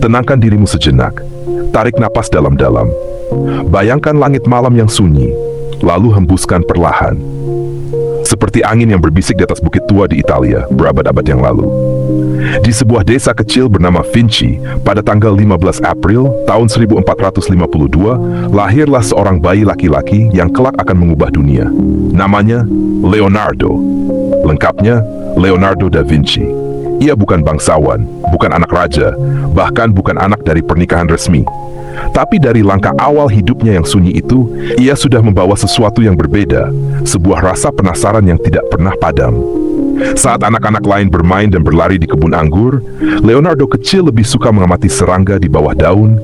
Tenangkan dirimu sejenak. Tarik napas dalam-dalam. Bayangkan langit malam yang sunyi, lalu hembuskan perlahan. Seperti angin yang berbisik di atas bukit tua di Italia berabad-abad yang lalu. Di sebuah desa kecil bernama Vinci, pada tanggal 15 April tahun 1452, lahirlah seorang bayi laki-laki yang kelak akan mengubah dunia. Namanya Leonardo. Lengkapnya, Leonardo da Vinci. Ia bukan bangsawan, bukan anak raja, bahkan bukan anak dari pernikahan resmi. Tapi dari langkah awal hidupnya yang sunyi itu, ia sudah membawa sesuatu yang berbeda, sebuah rasa penasaran yang tidak pernah padam. Saat anak-anak lain bermain dan berlari di kebun anggur, Leonardo kecil lebih suka mengamati serangga di bawah daun,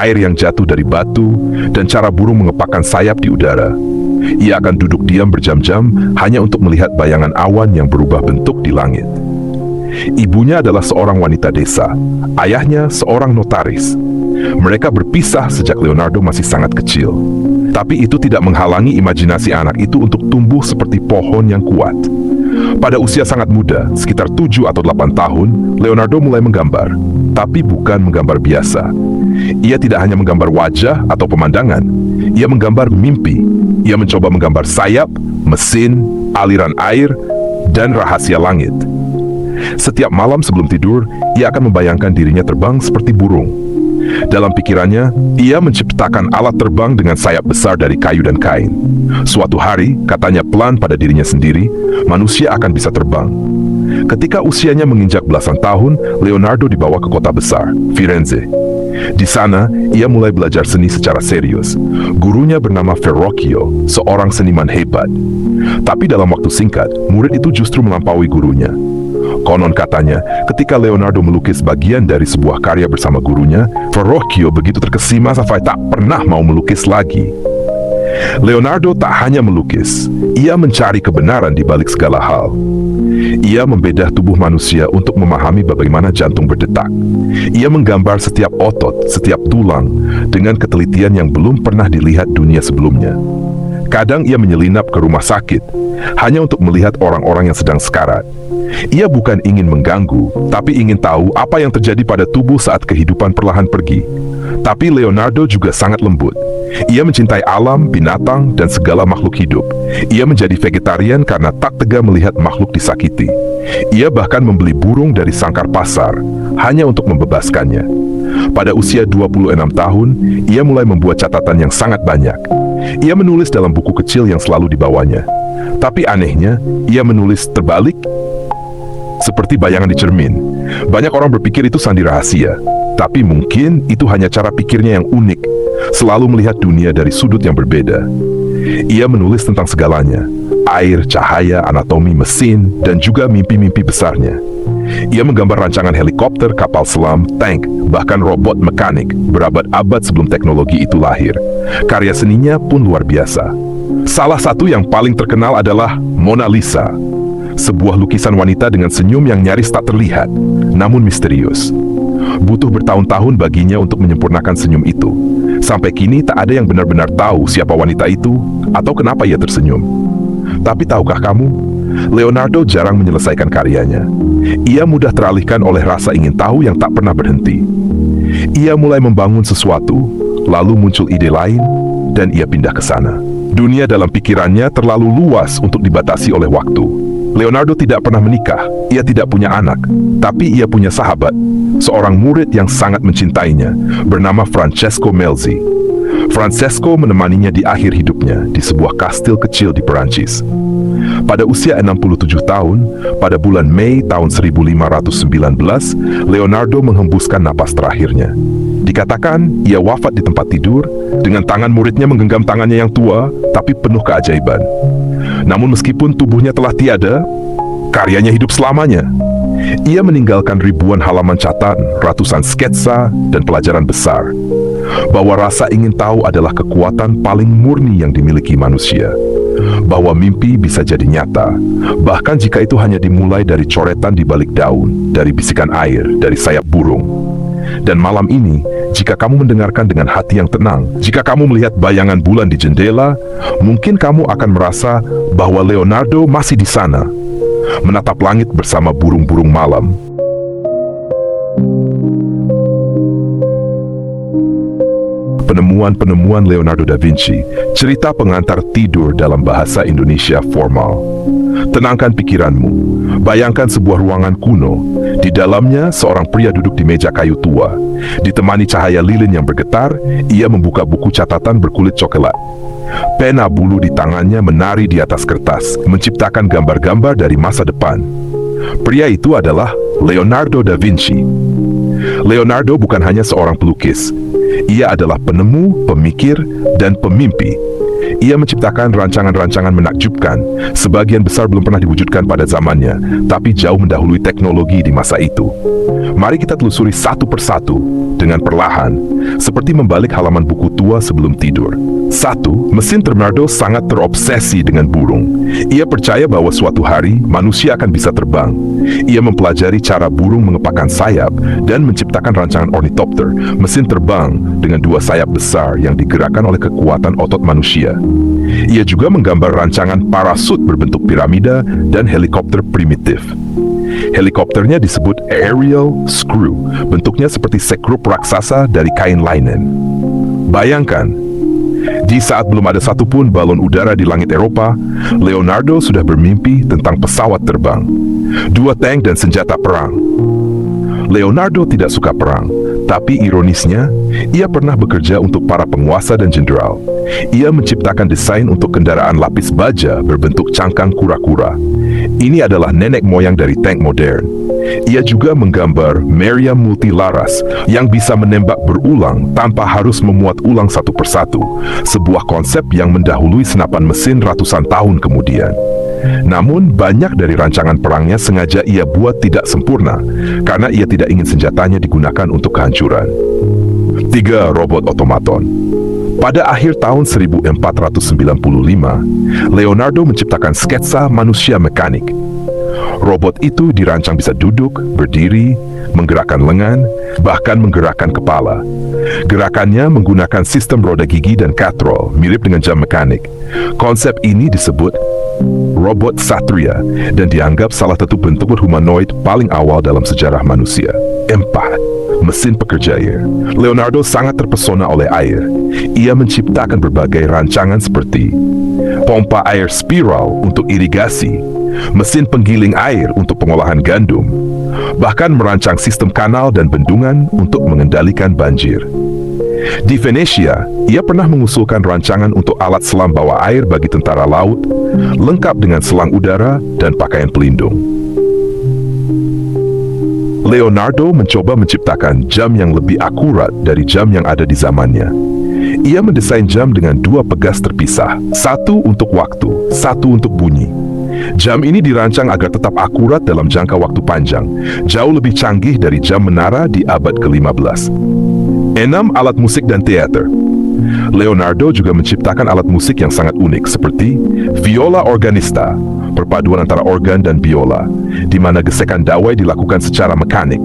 air yang jatuh dari batu, dan cara burung mengepakkan sayap di udara. Ia akan duduk diam berjam-jam hanya untuk melihat bayangan awan yang berubah bentuk di langit. Ibunya adalah seorang wanita desa, ayahnya seorang notaris. Mereka berpisah sejak Leonardo masih sangat kecil. Tapi itu tidak menghalangi imajinasi anak itu untuk tumbuh seperti pohon yang kuat. Pada usia sangat muda, sekitar 7 atau 8 tahun, Leonardo mulai menggambar. Tapi bukan menggambar biasa. Ia tidak hanya menggambar wajah atau pemandangan. Ia menggambar mimpi. Ia mencoba menggambar sayap, mesin, aliran air, dan rahasia langit. Setiap malam sebelum tidur, ia akan membayangkan dirinya terbang seperti burung. Dalam pikirannya, ia menciptakan alat terbang dengan sayap besar dari kayu dan kain. Suatu hari, katanya pelan pada dirinya sendiri, manusia akan bisa terbang. Ketika usianya menginjak belasan tahun, Leonardo dibawa ke kota besar, Firenze. Di sana, ia mulai belajar seni secara serius. Gurunya bernama Verrocchio, seorang seniman hebat. Tapi dalam waktu singkat, murid itu justru melampaui gurunya. Konon katanya, ketika Leonardo melukis bagian dari sebuah karya bersama gurunya, Verrocchio begitu terkesima sampai tak pernah mau melukis lagi. Leonardo tak hanya melukis, ia mencari kebenaran di balik segala hal. Ia membedah tubuh manusia untuk memahami bagaimana jantung berdetak. Ia menggambar setiap otot, setiap tulang, dengan ketelitian yang belum pernah dilihat dunia sebelumnya. Kadang ia menyelinap ke rumah sakit, hanya untuk melihat orang-orang yang sedang sekarat. Ia bukan ingin mengganggu, tapi ingin tahu apa yang terjadi pada tubuh saat kehidupan perlahan pergi. Tapi Leonardo juga sangat lembut. Ia mencintai alam, binatang, dan segala makhluk hidup. Ia menjadi vegetarian karena tak tega melihat makhluk disakiti. Ia bahkan membeli burung dari sangkar pasar, hanya untuk membebaskannya. Pada usia 26 tahun, ia mulai membuat catatan yang sangat banyak. Ia menulis dalam buku kecil yang selalu dibawanya. Tapi anehnya, ia menulis terbalik, seperti bayangan di cermin. Banyak orang berpikir itu sandi rahasia, tapi mungkin itu hanya cara pikirnya yang unik, selalu melihat dunia dari sudut yang berbeda. Ia menulis tentang segalanya, air, cahaya, anatomi, mesin, dan juga mimpi-mimpi besarnya. Ia menggambar rancangan helikopter, kapal selam, tank, bahkan robot mekanik, berabad-abad sebelum teknologi itu lahir. Karya seninya pun luar biasa. Salah satu yang paling terkenal adalah Mona Lisa, sebuah lukisan wanita dengan senyum yang nyaris tak terlihat, namun misterius. Butuh bertahun-tahun baginya untuk menyempurnakan senyum itu. Sampai kini tak ada yang benar-benar tahu siapa wanita itu atau kenapa ia tersenyum. Tapi tahukah kamu, Leonardo jarang menyelesaikan karyanya. Ia mudah teralihkan oleh rasa ingin tahu yang tak pernah berhenti. Ia mulai membangun sesuatu, lalu muncul ide lain, dan ia pindah ke sana. Dunia dalam pikirannya terlalu luas untuk dibatasi oleh waktu. Leonardo tidak pernah menikah, ia tidak punya anak, tapi ia punya sahabat, seorang murid yang sangat mencintainya, bernama Francesco Melzi. Francesco menemaninya di akhir hidupnya di sebuah kastil kecil di Perancis. Pada usia 67 tahun, pada bulan Mei tahun 1519, Leonardo menghembuskan napas terakhirnya. Dikatakan ia wafat di tempat tidur, dengan tangan muridnya menggenggam tangannya yang tua, tapi penuh keajaiban. Namun meskipun tubuhnya telah tiada, karyanya hidup selamanya. Ia meninggalkan ribuan halaman catatan, ratusan sketsa, dan pelajaran besar. Bahwa rasa ingin tahu adalah kekuatan paling murni yang dimiliki manusia. Bahwa mimpi bisa jadi nyata, bahkan jika itu hanya dimulai dari coretan di balik daun, dari bisikan air, dari sayap burung. Dan malam ini, jika kamu mendengarkan dengan hati yang tenang, jika kamu melihat bayangan bulan di jendela, mungkin kamu akan merasa bahwa Leonardo masih di sana, menatap langit bersama burung-burung malam. Penemuan-penemuan Leonardo da Vinci, cerita pengantar tidur dalam bahasa Indonesia formal. Tenangkan pikiranmu. Bayangkan sebuah ruangan kuno. Di dalamnya, seorang pria duduk di meja kayu tua. Ditemani cahaya lilin yang bergetar, ia membuka buku catatan berkulit coklat. Pena bulu di tangannya menari di atas kertas, menciptakan gambar-gambar dari masa depan. Pria itu adalah Leonardo da Vinci. Leonardo bukan hanya seorang pelukis. Ia adalah penemu, pemikir, dan pemimpi. Ia menciptakan rancangan-rancangan menakjubkan, sebagian besar belum pernah diwujudkan pada zamannya, tapi jauh mendahului teknologi di masa itu. Mari kita telusuri satu persatu, dengan perlahan, seperti membalik halaman buku tua sebelum tidur. 1. Mesin Leonardo sangat terobsesi dengan burung. Ia percaya bahwa suatu hari, manusia akan bisa terbang. Ia mempelajari cara burung mengepakkan sayap dan menciptakan rancangan ornithopter, mesin terbang dengan 2 sayap besar yang digerakkan oleh kekuatan otot manusia. Ia juga menggambar rancangan parasut berbentuk piramida dan helikopter primitif. Helikopternya disebut aerial screw, bentuknya seperti sekrup raksasa dari kain linen. Bayangkan, di saat belum ada satupun balon udara di langit Eropa, Leonardo sudah bermimpi tentang pesawat terbang, 2 tank dan senjata perang. Leonardo tidak suka perang, tapi ironisnya, ia pernah bekerja untuk para penguasa dan jenderal. Ia menciptakan desain untuk kendaraan lapis baja berbentuk cangkang kura-kura. Ini adalah nenek moyang dari tank modern. Ia juga menggambar meriam multilaras yang bisa menembak berulang tanpa harus memuat ulang satu persatu, sebuah konsep yang mendahului senapan mesin ratusan tahun kemudian. Namun, banyak dari rancangan perangnya sengaja ia buat tidak sempurna, karena ia tidak ingin senjatanya digunakan untuk kehancuran. 3. Robot otomaton. Pada akhir tahun 1495, Leonardo menciptakan sketsa manusia mekanik. Robot itu dirancang bisa duduk, berdiri, menggerakkan lengan, bahkan menggerakkan kepala. Gerakannya menggunakan sistem roda gigi dan katrol, mirip dengan jam mekanik. Konsep ini disebut robot Satria dan dianggap salah satu bentuk humanoid paling awal dalam sejarah manusia. 4. Mesin pekerja air. Leonardo sangat terpesona oleh air. Ia menciptakan berbagai rancangan seperti pompa air spiral untuk irigasi, mesin penggiling air untuk pengolahan gandum, bahkan merancang sistem kanal dan bendungan untuk mengendalikan banjir. Di Venesia, ia pernah mengusulkan rancangan untuk alat selam bawah air bagi tentara laut, lengkap dengan selang udara dan pakaian pelindung. Leonardo mencoba menciptakan jam yang lebih akurat dari jam yang ada di zamannya. Ia mendesain jam dengan 2 pegas terpisah, satu untuk waktu, satu untuk bunyi. Jam ini dirancang agar tetap akurat dalam jangka waktu panjang, jauh lebih canggih dari jam menara di abad ke-15. 6. Alat musik dan teater. Leonardo juga menciptakan alat musik yang sangat unik seperti viola organista, perpaduan antara organ dan biola, di mana gesekan dawai dilakukan secara mekanik.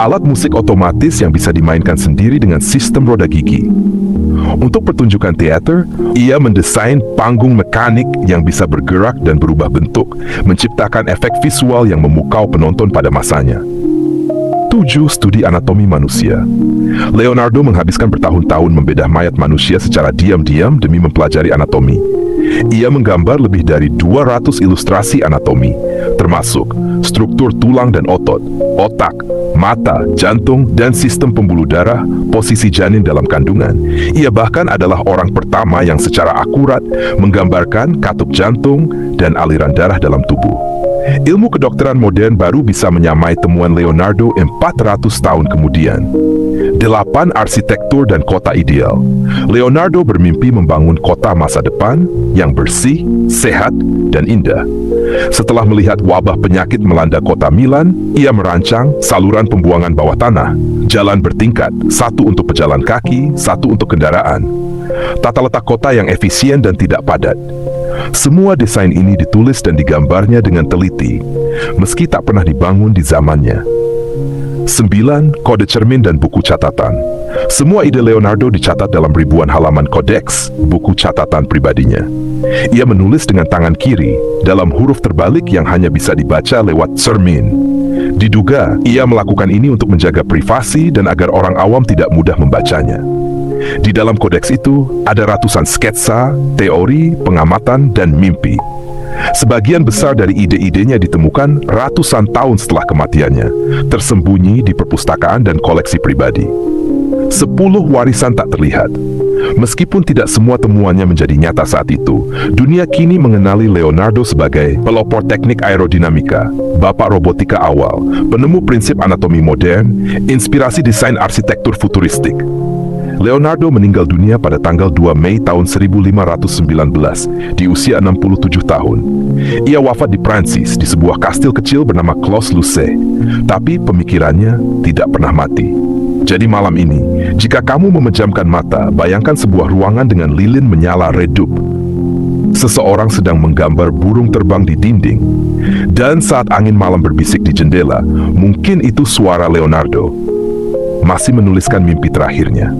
Alat musik otomatis yang bisa dimainkan sendiri dengan sistem roda gigi. Untuk pertunjukan teater, ia mendesain panggung mekanik yang bisa bergerak dan berubah bentuk, menciptakan efek visual yang memukau penonton pada masanya. 7. Studi anatomi manusia. Leonardo menghabiskan bertahun-tahun membedah mayat manusia secara diam-diam demi mempelajari anatomi. Ia menggambar lebih dari 200 ilustrasi anatomi, termasuk struktur tulang dan otot, otak, mata, jantung, dan sistem pembuluh darah, posisi janin dalam kandungan. Ia bahkan adalah orang pertama yang secara akurat menggambarkan katup jantung dan aliran darah dalam tubuh. Ilmu kedokteran modern baru bisa menyamai temuan Leonardo 400 tahun kemudian. 8. Arsitektur dan kota ideal. Leonardo bermimpi membangun kota masa depan yang bersih, sehat, dan indah. Setelah melihat wabah penyakit melanda kota Milan, ia merancang saluran pembuangan bawah tanah, jalan bertingkat, satu untuk pejalan kaki, satu untuk kendaraan. Tata letak kota yang efisien dan tidak padat. Semua desain ini ditulis dan digambarnya dengan teliti, meski tak pernah dibangun di zamannya. 9. Kode cermin dan buku catatan. Semua ide Leonardo dicatat dalam ribuan halaman kodeks, buku catatan pribadinya. Ia menulis dengan tangan kiri, dalam huruf terbalik yang hanya bisa dibaca lewat cermin. Diduga, ia melakukan ini untuk menjaga privasi dan agar orang awam tidak mudah membacanya. Di dalam kodeks itu ada ratusan sketsa, teori, pengamatan, dan mimpi. Sebagian besar dari ide-idenya ditemukan ratusan tahun setelah kematiannya, tersembunyi di perpustakaan dan koleksi pribadi. 10 warisan tak terlihat. Meskipun tidak semua temuannya menjadi nyata saat itu, dunia kini mengenali Leonardo sebagai pelopor teknik aerodinamika, bapak robotika awal, penemu prinsip anatomi modern, inspirasi desain arsitektur futuristik. Leonardo meninggal dunia pada tanggal 2 Mei tahun 1519 di usia 67 tahun. Ia wafat di Prancis di sebuah kastil kecil bernama Clos-Lucé, tapi pemikirannya tidak pernah mati. Jadi malam ini, jika kamu memejamkan mata, bayangkan sebuah ruangan dengan lilin menyala redup. Seseorang sedang menggambar burung terbang di dinding. Dan saat angin malam berbisik di jendela, mungkin itu suara Leonardo masih menuliskan mimpi terakhirnya.